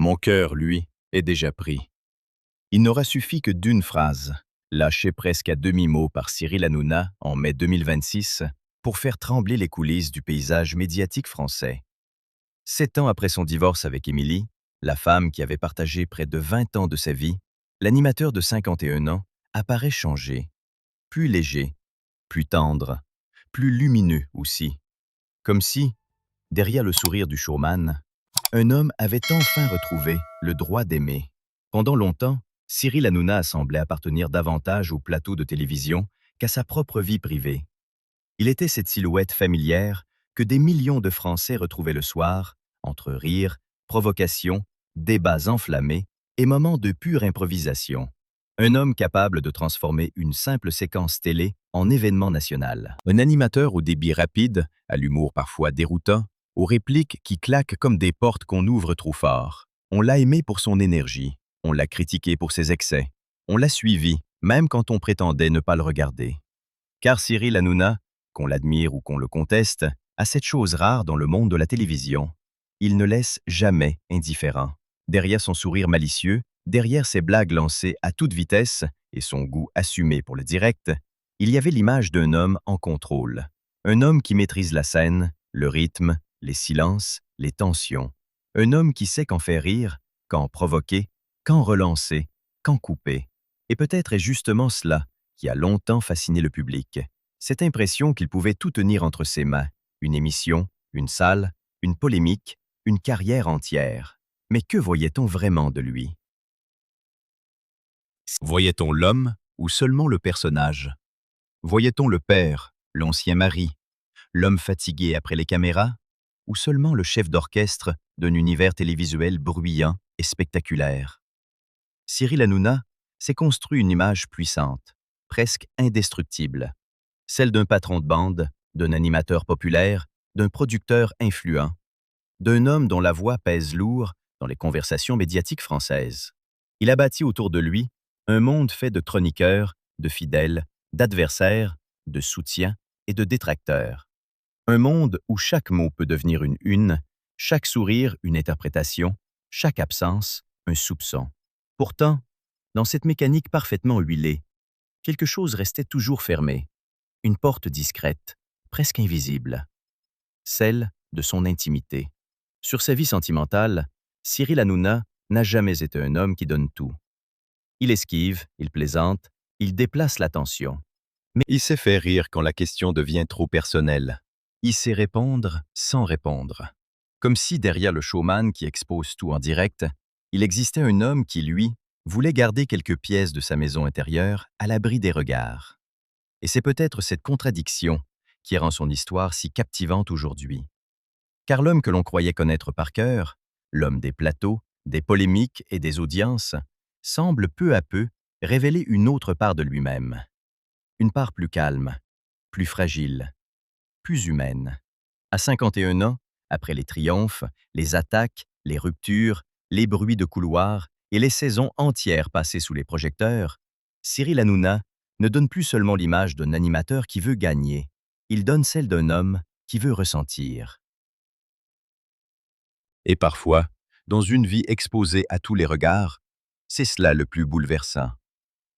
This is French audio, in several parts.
Mon cœur, lui, est déjà pris. Il n'aura suffi que d'une phrase, lâchée presque à demi-mot par Cyril Hanouna en mai 2026, pour faire trembler les coulisses du paysage médiatique français. 7 ans après son divorce avec Émilie, la femme qui avait partagé près de 20 ans de sa vie, l'animateur de 51 ans apparaît changé, plus léger, plus tendre, plus lumineux aussi. Comme si, derrière le sourire du showman, un homme avait enfin retrouvé le droit d'aimer. Pendant longtemps, Cyril Hanouna semblait appartenir davantage au plateau de télévision qu'à sa propre vie privée. Il était cette silhouette familière que des millions de Français retrouvaient le soir, entre rires, provocations, débats enflammés et moments de pure improvisation. Un homme capable de transformer une simple séquence télé en événement national. Un animateur au débit rapide, à l'humour parfois déroutant, aux répliques qui claquent comme des portes qu'on ouvre trop fort. On l'a aimé pour son énergie, on l'a critiqué pour ses excès, on l'a suivi, même quand on prétendait ne pas le regarder. Car Cyril Hanouna, qu'on l'admire ou qu'on le conteste, a cette chose rare dans le monde de la télévision. Il ne laisse jamais indifférent. Derrière son sourire malicieux, derrière ses blagues lancées à toute vitesse et son goût assumé pour le direct, il y avait l'image d'un homme en contrôle. Un homme qui maîtrise la scène, le rythme, les silences, les tensions. Un homme qui sait quand faire rire, quand provoquer, quand relancer, quand couper. Et peut-être est justement cela qui a longtemps fasciné le public. Cette impression qu'il pouvait tout tenir entre ses mains. Une émission, une salle, une polémique, une carrière entière. Mais que voyait-on vraiment de lui? Voyait-on l'homme ou seulement le personnage? Voyait-on le père, l'ancien mari, l'homme fatigué après les caméras, ou seulement le chef d'orchestre d'un univers télévisuel bruyant et spectaculaire? Cyril Hanouna s'est construit une image puissante, presque indestructible, celle d'un patron de bande, d'un animateur populaire, d'un producteur influent, d'un homme dont la voix pèse lourd dans les conversations médiatiques françaises. Il a bâti autour de lui un monde fait de chroniqueurs, de fidèles, d'adversaires, de soutiens et de détracteurs. Un monde où chaque mot peut devenir une une, chaque sourire une interprétation, chaque absence un soupçon. Pourtant, dans cette mécanique parfaitement huilée, quelque chose restait toujours fermé, une porte discrète, presque invisible, celle de son intimité. Sur sa vie sentimentale, Cyril Hanouna n'a jamais été un homme qui donne tout. Il esquive, il plaisante, il déplace l'attention. Mais il sait faire rire quand la question devient trop personnelle. Il sait répondre sans répondre. Comme si derrière le showman qui expose tout en direct, il existait un homme qui, lui, voulait garder quelques pièces de sa maison intérieure à l'abri des regards. Et c'est peut-être cette contradiction qui rend son histoire si captivante aujourd'hui. Car l'homme que l'on croyait connaître par cœur, l'homme des plateaux, des polémiques et des audiences, semble peu à peu révéler une autre part de lui-même. Une part plus calme, plus fragile, plus humaine. À 51 ans, après les triomphes, les attaques, les ruptures, les bruits de couloir et les saisons entières passées sous les projecteurs, Cyril Hanouna ne donne plus seulement l'image d'un animateur qui veut gagner, il donne celle d'un homme qui veut ressentir. Et parfois, dans une vie exposée à tous les regards, c'est cela le plus bouleversant.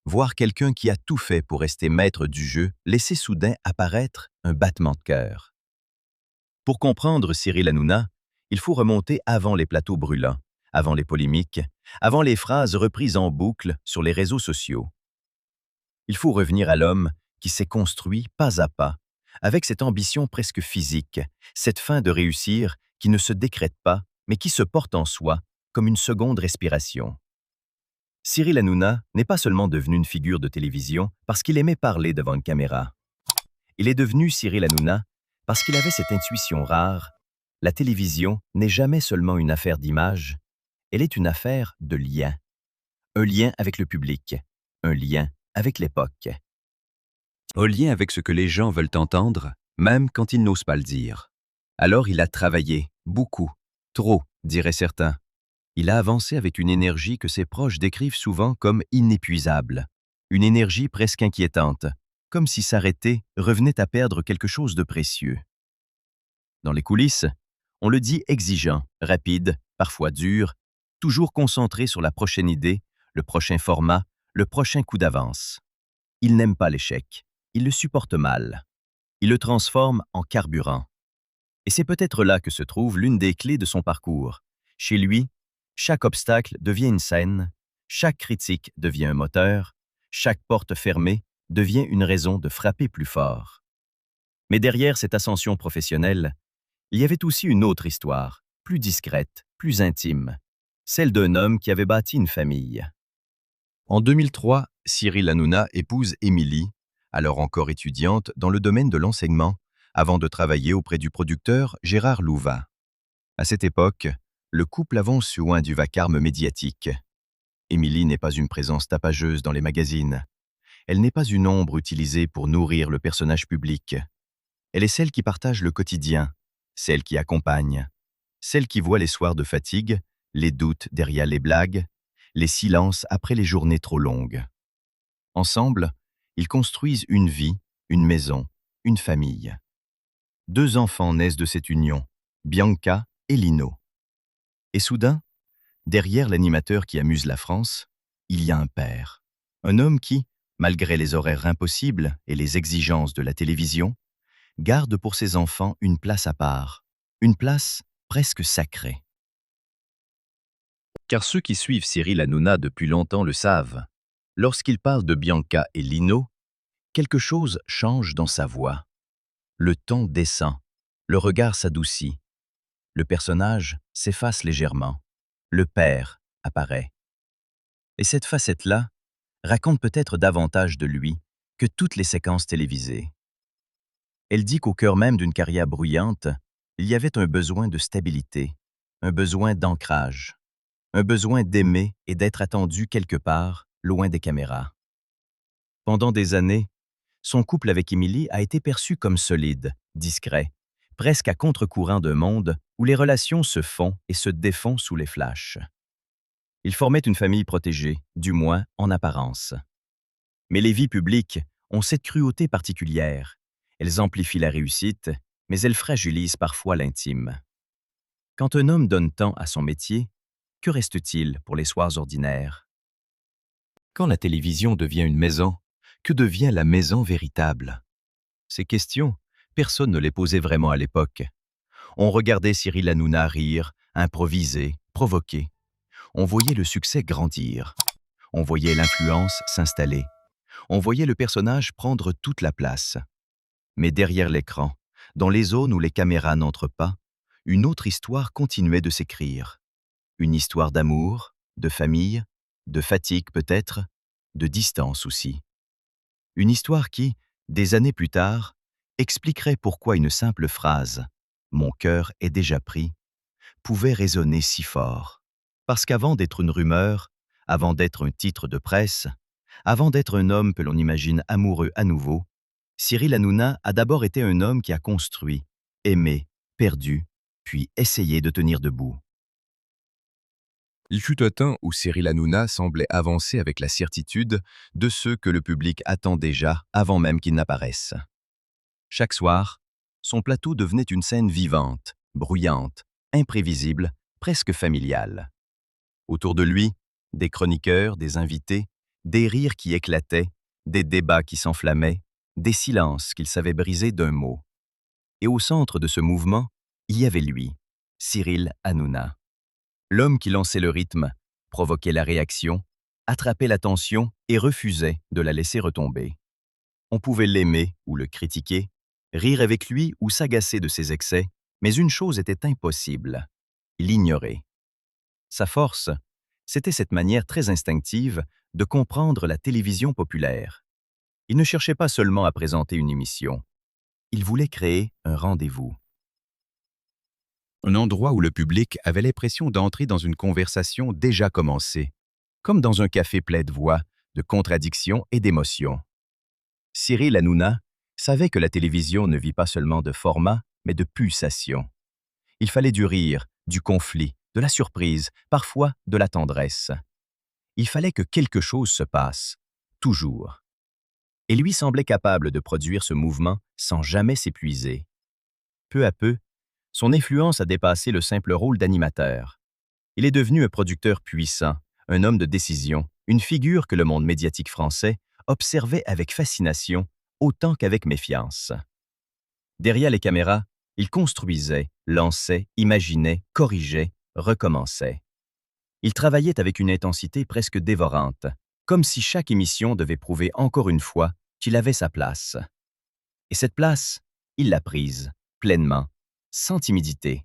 Voir quelqu'un qui a tout fait pour rester maître du jeu, laisser soudain apparaître un battement de cœur. Pour comprendre Cyril Hanouna, il faut remonter avant les plateaux brûlants, avant les polémiques, avant les phrases reprises en boucle sur les réseaux sociaux. Il faut revenir à l'homme qui s'est construit pas à pas, avec cette ambition presque physique, cette fin de réussir qui ne se décrète pas, mais qui se porte en soi comme une seconde respiration. Cyril Hanouna n'est pas seulement devenu une figure de télévision parce qu'il aimait parler devant une caméra. Il est devenu Cyril Hanouna parce qu'il avait cette intuition rare. La télévision n'est jamais seulement une affaire d'image, elle est une affaire de lien. Un lien avec le public, un lien avec l'époque. Un lien avec ce que les gens veulent entendre, même quand ils n'osent pas le dire. Alors il a travaillé, beaucoup, trop, diraient certains. Il a avancé avec une énergie que ses proches décrivent souvent comme inépuisable. Une énergie presque inquiétante, comme si s'arrêter revenait à perdre quelque chose de précieux. Dans les coulisses, on le dit exigeant, rapide, parfois dur, toujours concentré sur la prochaine idée, le prochain format, le prochain coup d'avance. Il n'aime pas l'échec, il le supporte mal. Il le transforme en carburant. Et c'est peut-être là que se trouve l'une des clés de son parcours. Chez lui, chaque obstacle devient une scène, chaque critique devient un moteur, chaque porte fermée devient une raison de frapper plus fort. Mais derrière cette ascension professionnelle, il y avait aussi une autre histoire, plus discrète, plus intime, celle d'un homme qui avait bâti une famille. En 2003, Cyril Hanouna épouse Émilie, alors encore étudiante dans le domaine de l'enseignement, avant de travailler auprès du producteur Gérard Louvain. À cette époque, le couple avance loin du vacarme médiatique. Émilie n'est pas une présence tapageuse dans les magazines. Elle n'est pas une ombre utilisée pour nourrir le personnage public. Elle est celle qui partage le quotidien, celle qui accompagne, celle qui voit les soirs de fatigue, les doutes derrière les blagues, les silences après les journées trop longues. Ensemble, ils construisent une vie, une maison, une famille. 2 enfants naissent de cette union, Bianca et Lino. Et soudain, derrière l'animateur qui amuse la France, il y a un père. Un homme qui, malgré les horaires impossibles et les exigences de la télévision, garde pour ses enfants une place à part, une place presque sacrée. Car ceux qui suivent Cyril Hanouna depuis longtemps le savent. Lorsqu'il parle de Bianca et Lino, quelque chose change dans sa voix. Le ton descend, le regard s'adoucit. Le personnage s'efface légèrement. Le père apparaît. Et cette facette-là raconte peut-être davantage de lui que toutes les séquences télévisées. Elle dit qu'au cœur même d'une carrière bruyante, il y avait un besoin de stabilité, un besoin d'ancrage, un besoin d'aimer et d'être attendu quelque part, loin des caméras. Pendant des années, son couple avec Émilie a été perçu comme solide, discret, presque à contre-courant d'un monde où les relations se font et se défont sous les flashs. Ils formaient une famille protégée, du moins en apparence. Mais les vies publiques ont cette cruauté particulière. Elles amplifient la réussite, mais elles fragilisent parfois l'intime. Quand un homme donne tant à son métier, que reste-t-il pour les soirs ordinaires? Quand la télévision devient une maison, que devient la maison véritable? Ces questions, personne ne les posait vraiment à l'époque. On regardait Cyril Hanouna rire, improviser, provoquer. On voyait le succès grandir. On voyait l'influence s'installer. On voyait le personnage prendre toute la place. Mais derrière l'écran, dans les zones où les caméras n'entrent pas, une autre histoire continuait de s'écrire. Une histoire d'amour, de famille, de fatigue peut-être, de distance aussi. Une histoire qui, des années plus tard, expliquerait pourquoi une simple phrase « Mon cœur est déjà pris » pouvait résonner si fort. Parce qu'avant d'être une rumeur, avant d'être un titre de presse, avant d'être un homme que l'on imagine amoureux à nouveau, Cyril Hanouna a d'abord été un homme qui a construit, aimé, perdu, puis essayé de tenir debout. Il fut un temps où Cyril Hanouna semblait avancer avec la certitude de ceux que le public attend déjà avant même qu'ils n'apparaissent. Chaque soir, son plateau devenait une scène vivante, bruyante, imprévisible, presque familiale. Autour de lui, des chroniqueurs, des invités, des rires qui éclataient, des débats qui s'enflammaient, des silences qu'il savait briser d'un mot. Et au centre de ce mouvement, il y avait lui, Cyril Hanouna. L'homme qui lançait le rythme, provoquait la réaction, attrapait l'attention et refusait de la laisser retomber. On pouvait l'aimer ou le critiquer, rire avec lui ou s'agacer de ses excès, mais une chose était impossible, l'ignorer. Sa force, c'était cette manière très instinctive de comprendre la télévision populaire. Il ne cherchait pas seulement à présenter une émission, il voulait créer un rendez-vous. Un endroit où le public avait l'impression d'entrer dans une conversation déjà commencée, comme dans un café plein de voix, de contradictions et d'émotions. Cyril Hanouna savait que la télévision ne vit pas seulement de format, mais de pulsation. Il fallait du rire, du conflit, de la surprise, parfois de la tendresse. Il fallait que quelque chose se passe, toujours. Et lui semblait capable de produire ce mouvement sans jamais s'épuiser. Peu à peu, son influence a dépassé le simple rôle d'animateur. Il est devenu un producteur puissant, un homme de décision, une figure que le monde médiatique français observait avec fascination autant qu'avec méfiance. Derrière les caméras, il construisait, lançait, imaginait, corrigeait, recommençait. Il travaillait avec une intensité presque dévorante, comme si chaque émission devait prouver encore une fois qu'il avait sa place. Et cette place, il l'a prise, pleinement, sans timidité.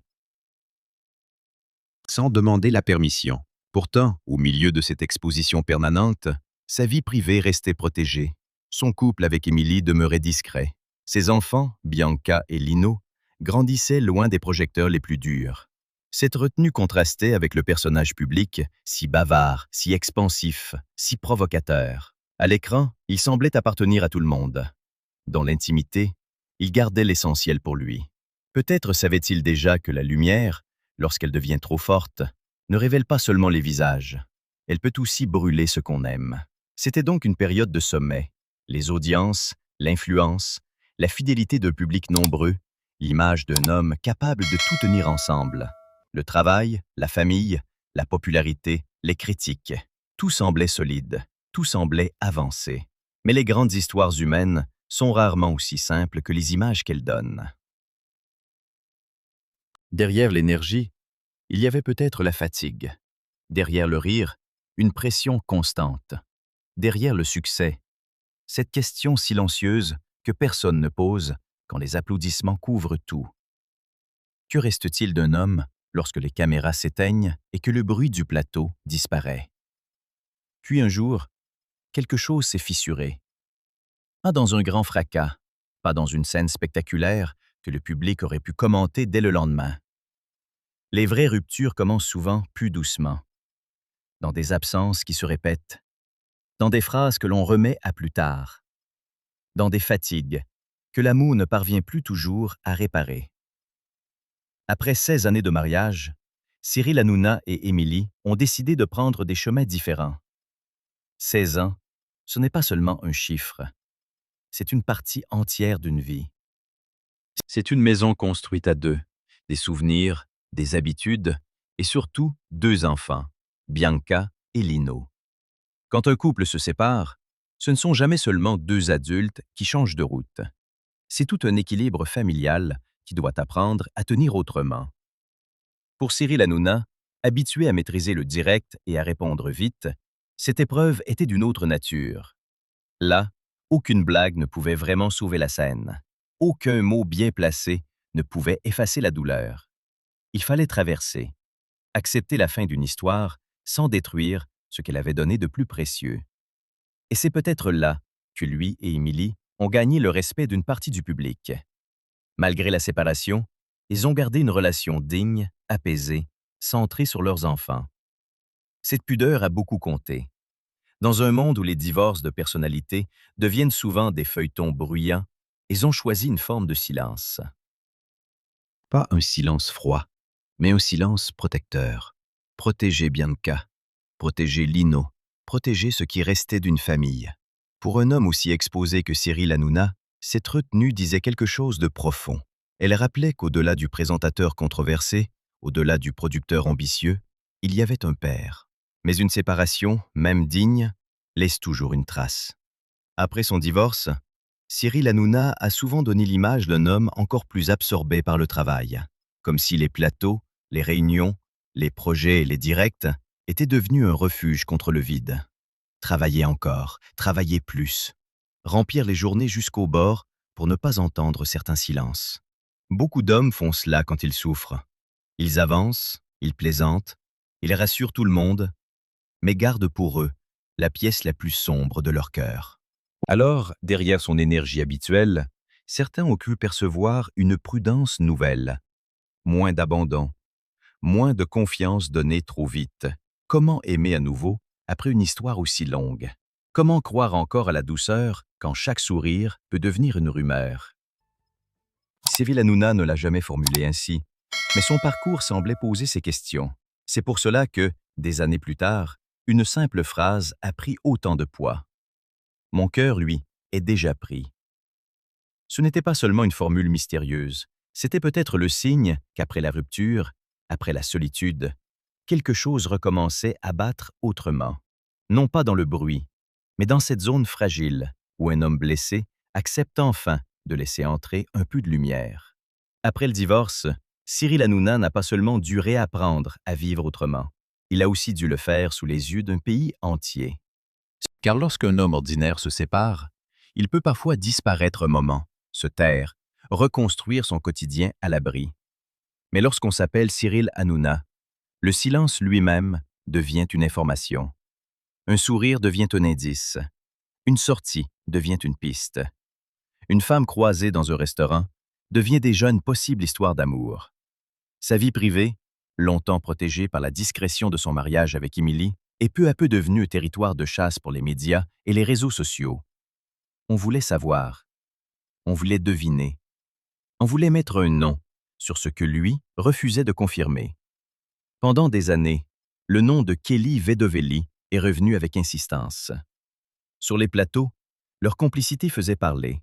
Sans demander la permission. Pourtant, au milieu de cette exposition permanente, sa vie privée restait protégée. Son couple avec Émilie demeurait discret. Ses enfants, Bianca et Lino, grandissaient loin des projecteurs les plus durs. Cette retenue contrastait avec le personnage public, si bavard, si expansif, si provocateur. À l'écran, il semblait appartenir à tout le monde. Dans l'intimité, il gardait l'essentiel pour lui. Peut-être savait-il déjà que la lumière, lorsqu'elle devient trop forte, ne révèle pas seulement les visages. Elle peut aussi brûler ce qu'on aime. C'était donc une période de sommet. Les audiences, l'influence, la fidélité d'un public nombreux, l'image d'un homme capable de tout tenir ensemble. Le travail, la famille, la popularité, les critiques. Tout semblait solide, tout semblait avancé. Mais les grandes histoires humaines sont rarement aussi simples que les images qu'elles donnent. Derrière l'énergie, il y avait peut-être la fatigue. Derrière le rire, une pression constante. Derrière le succès, cette question silencieuse que personne ne pose quand les applaudissements couvrent tout. Que reste-t-il d'un homme lorsque les caméras s'éteignent et que le bruit du plateau disparaît? Puis un jour, quelque chose s'est fissuré. Pas dans un grand fracas, pas dans une scène spectaculaire que le public aurait pu commenter dès le lendemain. Les vraies ruptures commencent souvent plus doucement, dans des absences qui se répètent, dans des phrases que l'on remet à plus tard, dans des fatigues que l'amour ne parvient plus toujours à réparer. Après 16 années de mariage, Cyril Hanouna et Émilie ont décidé de prendre des chemins différents. 16 ans, ce n'est pas seulement un chiffre, c'est une partie entière d'une vie. C'est une maison construite à deux, des souvenirs, des habitudes et surtout 2 enfants, Bianca et Lino. Quand un couple se sépare, ce ne sont jamais seulement 2 adultes qui changent de route. C'est tout un équilibre familial qui doit apprendre à tenir autrement. Pour Cyril Hanouna, habitué à maîtriser le direct et à répondre vite, cette épreuve était d'une autre nature. Là, aucune blague ne pouvait vraiment sauver la scène. Aucun mot bien placé ne pouvait effacer la douleur. Il fallait traverser, accepter la fin d'une histoire sans détruire ce qu'elle avait donné de plus précieux. Et c'est peut-être là que lui et Émilie ont gagné le respect d'une partie du public. Malgré la séparation, ils ont gardé une relation digne, apaisée, centrée sur leurs enfants. Cette pudeur a beaucoup compté. Dans un monde où les divorces de personnalité deviennent souvent des feuilletons bruyants, ils ont choisi une forme de silence. Pas un silence froid, mais un silence protecteur. Protéger Bianca, protéger Lino, protéger ce qui restait d'une famille. Pour un homme aussi exposé que Cyril Hanouna, cette retenue disait quelque chose de profond. Elle rappelait qu'au-delà du présentateur controversé, au-delà du producteur ambitieux, il y avait un père. Mais une séparation, même digne, laisse toujours une trace. Après son divorce, Cyril Hanouna a souvent donné l'image d'un homme encore plus absorbé par le travail, comme si les plateaux, les réunions, les projets et les directs étaient devenus un refuge contre le vide. Travailler encore, travailler plus, remplir les journées jusqu'au bord pour ne pas entendre certains silences. Beaucoup d'hommes font cela quand ils souffrent. Ils avancent, ils plaisantent, ils rassurent tout le monde, mais gardent pour eux la pièce la plus sombre de leur cœur. Alors, derrière son énergie habituelle, certains ont cru percevoir une prudence nouvelle, moins d'abandon, moins de confiance donnée trop vite. Comment aimer à nouveau après une histoire aussi longue? Comment croire encore à la douceur quand chaque sourire peut devenir une rumeur? Cyril Hanouna ne l'a jamais formulé ainsi, mais son parcours semblait poser ces questions. C'est pour cela que, des années plus tard, une simple phrase a pris autant de poids. Mon cœur, lui, est déjà pris. Ce n'était pas seulement une formule mystérieuse, c'était peut-être le signe qu'après la rupture, après la solitude, quelque chose recommençait à battre autrement. Non pas dans le bruit, mais dans cette zone fragile où un homme blessé accepte enfin de laisser entrer un peu de lumière. Après le divorce, Cyril Hanouna n'a pas seulement dû réapprendre à vivre autrement, il a aussi dû le faire sous les yeux d'un pays entier. Car lorsqu'un homme ordinaire se sépare, il peut parfois disparaître un moment, se taire, reconstruire son quotidien à l'abri. Mais lorsqu'on s'appelle Cyril Hanouna, le silence lui-même devient une information. Un sourire devient un indice. Une sortie devient une piste. Une femme croisée dans un restaurant devient déjà une possible histoire d'amour. Sa vie privée, longtemps protégée par la discrétion de son mariage avec Émilie, est peu à peu devenue un territoire de chasse pour les médias et les réseaux sociaux. On voulait savoir, on voulait deviner, on voulait mettre un nom sur ce que lui refusait de confirmer. Pendant des années, le nom de Kelly Vedovelli est revenu avec insistance. Sur les plateaux, leur complicité faisait parler.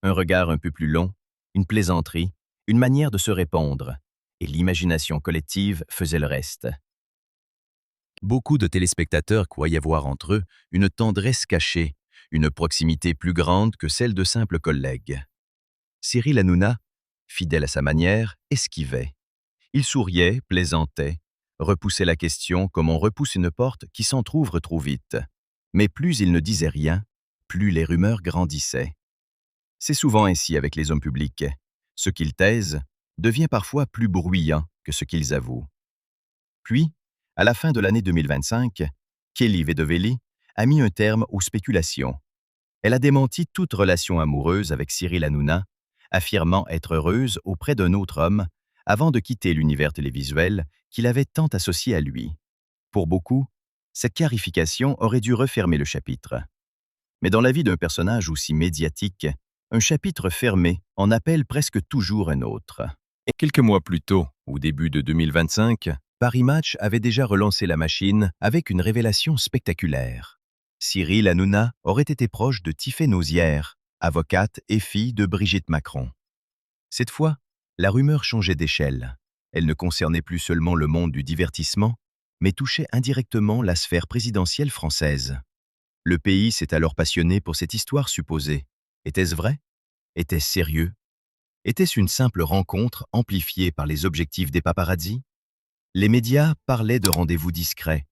Un regard un peu plus long, une plaisanterie, une manière de se répondre, et l'imagination collective faisait le reste. Beaucoup de téléspectateurs croyaient voir entre eux une tendresse cachée, une proximité plus grande que celle de simples collègues. Cyril Hanouna, fidèle à sa manière, esquivait. Il souriait, plaisantait, repoussait la question comme on repousse une porte qui s'entr'ouvre trop vite. Mais plus il ne disait rien, plus les rumeurs grandissaient. C'est souvent ainsi avec les hommes publics. Ce qu'ils taisent devient parfois plus bruyant que ce qu'ils avouent. Puis, à la fin de l'année 2025, Kelly Vedovelli a mis un terme aux spéculations. Elle a démenti toute relation amoureuse avec Cyril Hanouna, affirmant être heureuse auprès d'un autre homme avant de quitter l'univers télévisuel qu'il avait tant associé à lui. Pour beaucoup, cette clarification aurait dû refermer le chapitre. Mais dans la vie d'un personnage aussi médiatique, un chapitre fermé en appelle presque toujours un autre. Et quelques mois plus tôt, au début de 2025, Paris Match avait déjà relancé la machine avec une révélation spectaculaire. Cyril Hanouna aurait été proche de Tiffaine Nozière, avocate et fille de Brigitte Macron. Cette fois, la rumeur changeait d'échelle. Elle ne concernait plus seulement le monde du divertissement, mais touchait indirectement la sphère présidentielle française. Le pays s'est alors passionné pour cette histoire supposée. Était-ce vrai? Était-ce sérieux? Était-ce une simple rencontre amplifiée par les objectifs des paparazzis? Les médias parlaient de rendez-vous discrets,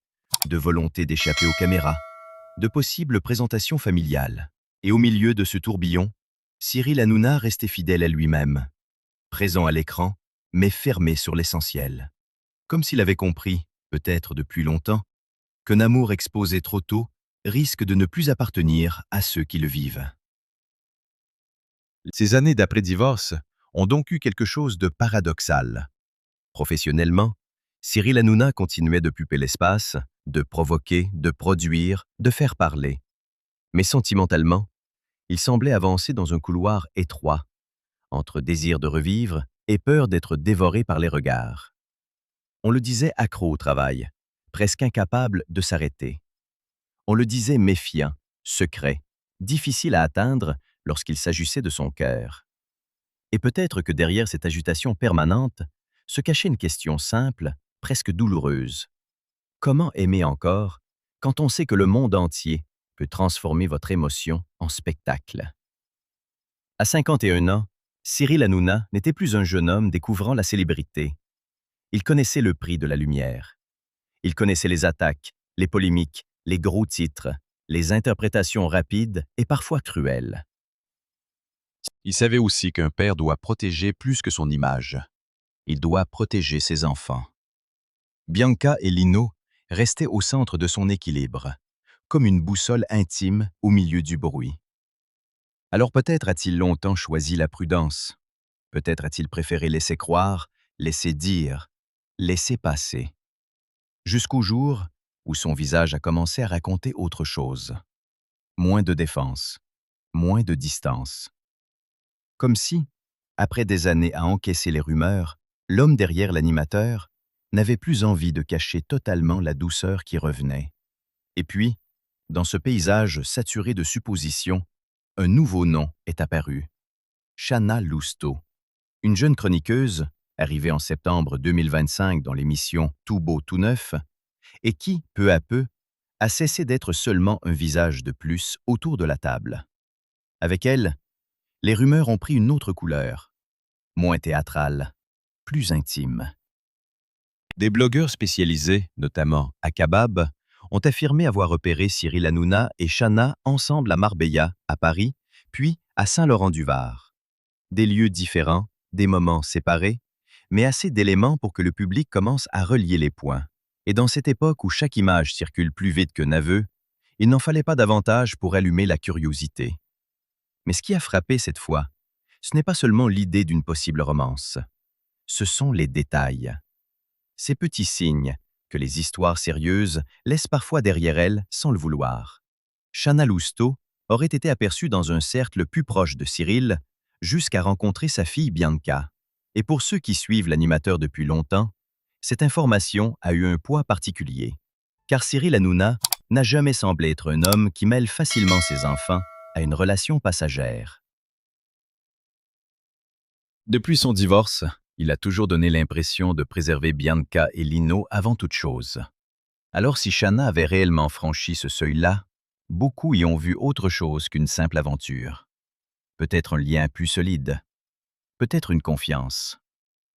de volonté d'échapper aux caméras, de possibles présentations familiales. Et au milieu de ce tourbillon, Cyril Hanouna restait fidèle à lui-même, présent à l'écran, mais fermé sur l'essentiel. Comme s'il avait compris, peut-être depuis longtemps, qu'un amour exposé trop tôt risque de ne plus appartenir à ceux qui le vivent. Ces années d'après-divorce ont donc eu quelque chose de paradoxal. Professionnellement, Cyril Hanouna continuait de puper l'espace, de provoquer, de produire, de faire parler. Mais sentimentalement, il semblait avancer dans un couloir étroit, entre désir de revivre et peur d'être dévoré par les regards. On le disait accro au travail, presque incapable de s'arrêter. On le disait méfiant, secret, difficile à atteindre lorsqu'il s'agissait de son cœur. Et peut-être que derrière cette agitation permanente se cachait une question simple, presque douloureuse. Comment aimer encore quand on sait que le monde entier peut transformer votre émotion en spectacle? À 51 ans, Cyril Hanouna n'était plus un jeune homme découvrant la célébrité. Il connaissait le prix de la lumière. Il connaissait les attaques, les polémiques, les gros titres, les interprétations rapides et parfois cruelles. Il savait aussi qu'un père doit protéger plus que son image. Il doit protéger ses enfants. Bianca et Lino restaient au centre de son équilibre, comme une boussole intime au milieu du bruit. Alors peut-être a-t-il longtemps choisi la prudence. Peut-être a-t-il préféré laisser croire, laisser dire, laisser passer. Jusqu'au jour où son visage a commencé à raconter autre chose. Moins de défense, moins de distance. Comme si, après des années à encaisser les rumeurs, l'homme derrière l'animateur n'avait plus envie de cacher totalement la douceur qui revenait. Et puis, dans ce paysage saturé de suppositions, un nouveau nom est apparu. Chana Lousteau, une jeune chroniqueuse arrivé en septembre 2025 dans l'émission Tout beau, tout neuf, et qui, peu à peu, a cessé d'être seulement un visage de plus autour de la table. Avec elle, les rumeurs ont pris une autre couleur, moins théâtrale, plus intime. Des blogueurs spécialisés, notamment Akabab, ont affirmé avoir repéré Cyril Hanouna et Chana ensemble à Marbella, à Paris, puis à Saint-Laurent-du-Var. Des lieux différents, des moments séparés, mais assez d'éléments pour que le public commence à relier les points. Et dans cette époque où chaque image circule plus vite qu'un aveu, il n'en fallait pas davantage pour allumer la curiosité. Mais ce qui a frappé cette fois, ce n'est pas seulement l'idée d'une possible romance. Ce sont les détails. Ces petits signes que les histoires sérieuses laissent parfois derrière elles sans le vouloir. Chana Lousteau aurait été aperçue dans un cercle plus proche de Cyril jusqu'à rencontrer sa fille Bianca. Et pour ceux qui suivent l'animateur depuis longtemps, cette information a eu un poids particulier. Car Cyril Hanouna n'a jamais semblé être un homme qui mêle facilement ses enfants à une relation passagère. Depuis son divorce, il a toujours donné l'impression de préserver Bianca et Lino avant toute chose. Alors si Chana avait réellement franchi ce seuil-là, beaucoup y ont vu autre chose qu'une simple aventure. Peut-être un lien plus solide, peut-être une confiance,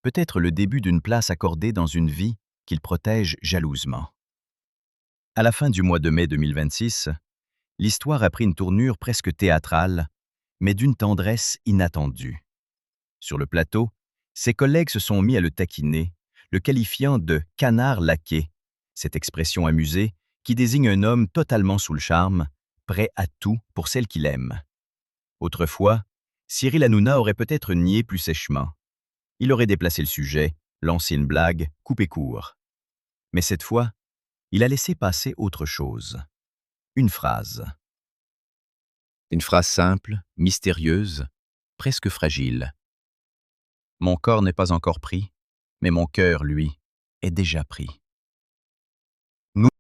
peut-être le début d'une place accordée dans une vie qu'il protège jalousement. À la fin du mois de mai 2026, l'histoire a pris une tournure presque théâtrale, mais d'une tendresse inattendue. Sur le plateau, ses collègues se sont mis à le taquiner, le qualifiant de « canard laqué », cette expression amusée qui désigne un homme totalement sous le charme, prêt à tout pour celle qu'il aime. Autrefois, Cyril Hanouna aurait peut-être nié plus sèchement. Il aurait déplacé le sujet, lancé une blague, coupé court. Mais cette fois, il a laissé passer autre chose. Une phrase. Une phrase simple, mystérieuse, presque fragile. Mon corps n'est pas encore pris, mais mon cœur, lui, est déjà pris.